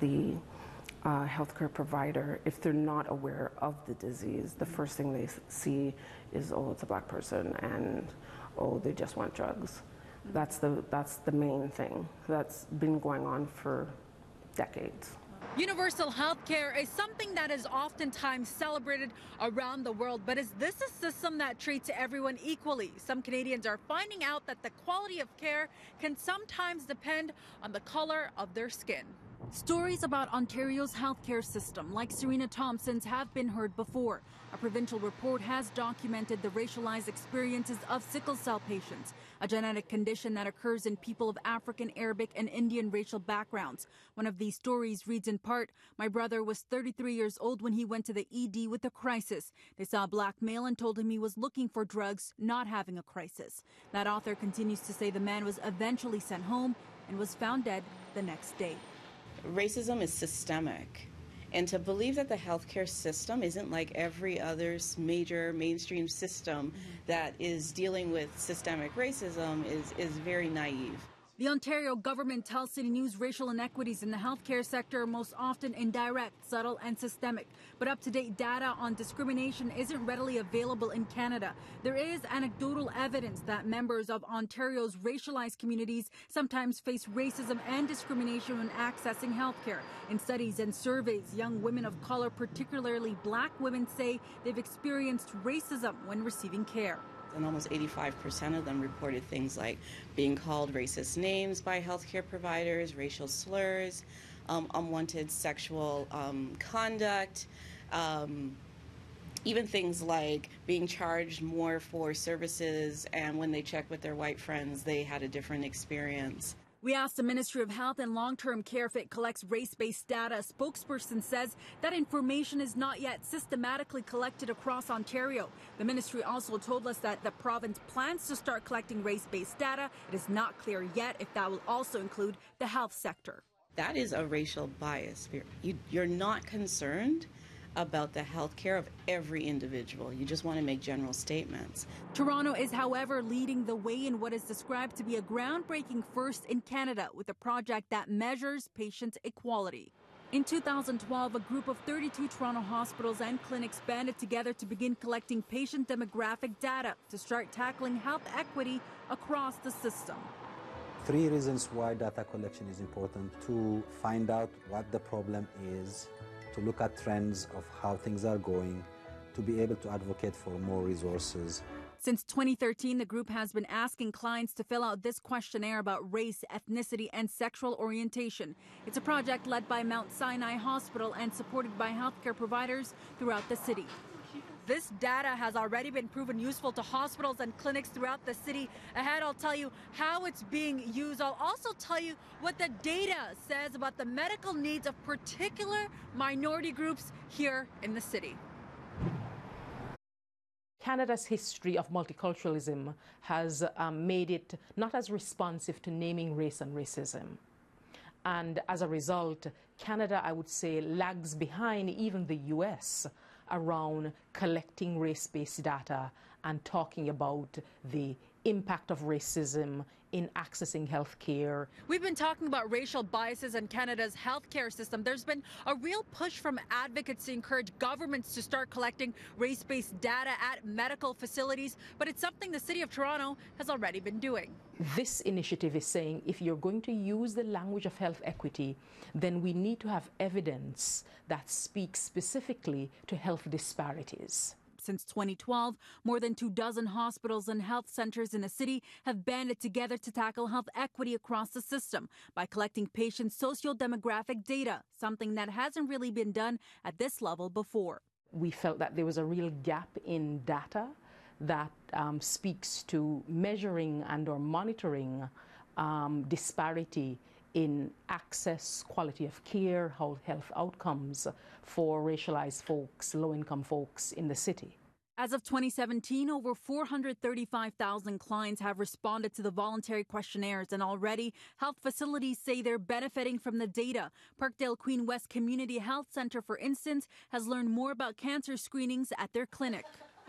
the healthcare provider, if they're not aware of the disease, the first thing they see is, oh, it's a black person, and oh, they just want drugs. That's the main thing that's been going on for decades. Universal health care is something that is oftentimes celebrated around the world, but is this a system that treats everyone equally? Some Canadians are finding out that the quality of care can sometimes depend on the color of their skin. Stories about Ontario's healthcare system, like Serena Thompson's, have been heard before. A provincial report has documented the racialized experiences of sickle cell patients, a genetic condition that occurs in people of African, Arabic, and Indian racial backgrounds. One of these stories reads in part, "My brother was 33 years old when he went to the ED with a crisis. They saw a black male and told him he was looking for drugs, not having a crisis." That author continues to say the man was eventually sent home and was found dead the next day. Racism is systemic, and to believe that the healthcare system isn't like every other major mainstream system that is dealing with systemic racism is very naive. The Ontario government tells City News racial inequities in the healthcare sector are most often indirect, subtle, and systemic. But up-to-date data on discrimination isn't readily available in Canada. There is anecdotal evidence that members of Ontario's racialized communities sometimes face racism and discrimination when accessing healthcare. In studies and surveys, young women of color, particularly black women, say they've experienced racism when receiving care. And almost 85% of them reported things like being called racist names by healthcare providers, racial slurs, unwanted sexual conduct, even things like being charged more for services, and when they checked with their white friends, they had a different experience. We asked the Ministry of Health and Long-Term Care if it collects race-based data. A spokesperson says that information is not yet systematically collected across Ontario. The ministry also told us that the province plans to start collecting race-based data. It is not clear yet if that will also include the health sector. That is a racial bias. You're not concerned about the health care of every individual. You just want to make general statements. Toronto is, however, leading the way in what is described to be a groundbreaking first in Canada with a project that measures patient equality. In 2012, a group of 32 Toronto hospitals and clinics banded together to begin collecting patient demographic data to start tackling health equity across the system. 3 reasons why data collection is important: to find out what the problem is, to look at trends of how things are going, to be able to advocate for more resources. Since 2013, the group has been asking clients to fill out this questionnaire about race, ethnicity, and sexual orientation. It's a project led by Mount Sinai Hospital and supported by healthcare providers throughout the city. This data has already been proven useful to hospitals and clinics throughout the city. Ahead, I'll tell you how it's being used. I'll also tell you what the data says about the medical needs of particular minority groups here in the city. Canada's history of multiculturalism has made it not as responsive to naming race and racism. And as a result, Canada, I would say, lags behind even the US around collecting race-based data and talking about the impact of racism in accessing health care. We've been talking about racial biases in Canada's healthcare system. There's been a real push from advocates to encourage governments to start collecting race-based data at medical facilities, but it's something the City of Toronto has already been doing. This initiative is saying if you're going to use the language of health equity, then we need to have evidence that speaks specifically to health disparities. Since 2012, more than 24 hospitals and health centers in the city have banded together to tackle health equity across the system by collecting patients' socio-demographic data, something that hasn't really been done at this level before. We felt that there was a real gap in data that speaks to measuring and or monitoring disparity in access, quality of care, health outcomes for racialized folks, low-income folks in the city. As of 2017, over 435,000 clients have responded to the voluntary questionnaires, and already health facilities say they're benefiting from the data. Parkdale Queen West Community Health Centre, for instance, has learned more about cancer screenings at their clinic.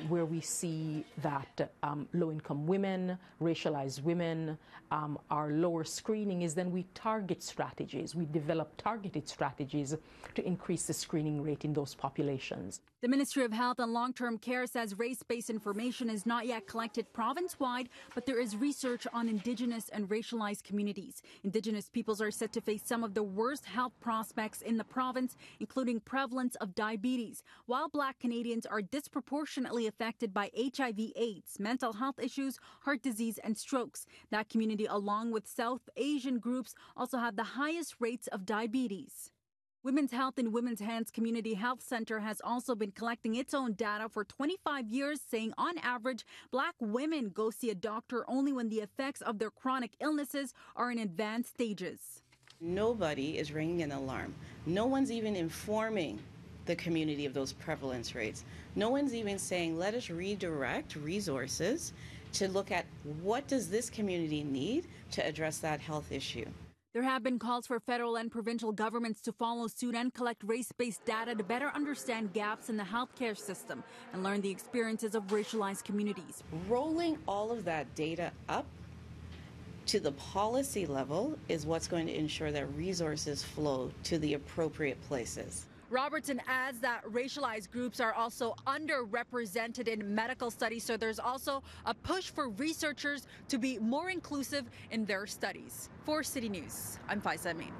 where we see that low-income women, racialized women are lower screening is then we target strategies. We develop targeted strategies to increase the screening rate in those populations. The Ministry of Health and Long-Term Care says race-based information is not yet collected province-wide, but there is research on Indigenous and racialized communities. Indigenous peoples are said to face some of the worst health prospects in the province, including prevalence of diabetes, while Black Canadians are disproportionately affected by HIV/AIDS, mental health issues, heart disease, and strokes. That community, along with South Asian groups, also have the highest rates of diabetes. Women's Health in Women's Hands Community Health Center has also been collecting its own data for 25 years, saying on average, Black women go see a doctor only when the effects of their chronic illnesses are in advanced stages. Nobody is ringing an alarm. No one's even informing the community of those prevalence rates. No one's even saying, let us redirect resources to look at what does this community need to address that health issue. There have been calls for federal and provincial governments to follow suit and collect race-based data to better understand gaps in the healthcare system and learn the experiences of racialized communities. Rolling all of that data up to the policy level is what's going to ensure that resources flow to the appropriate places. Robertson adds that racialized groups are also underrepresented in medical studies, so there's also a push for researchers to be more inclusive in their studies. For City News, I'm Faiza Amin.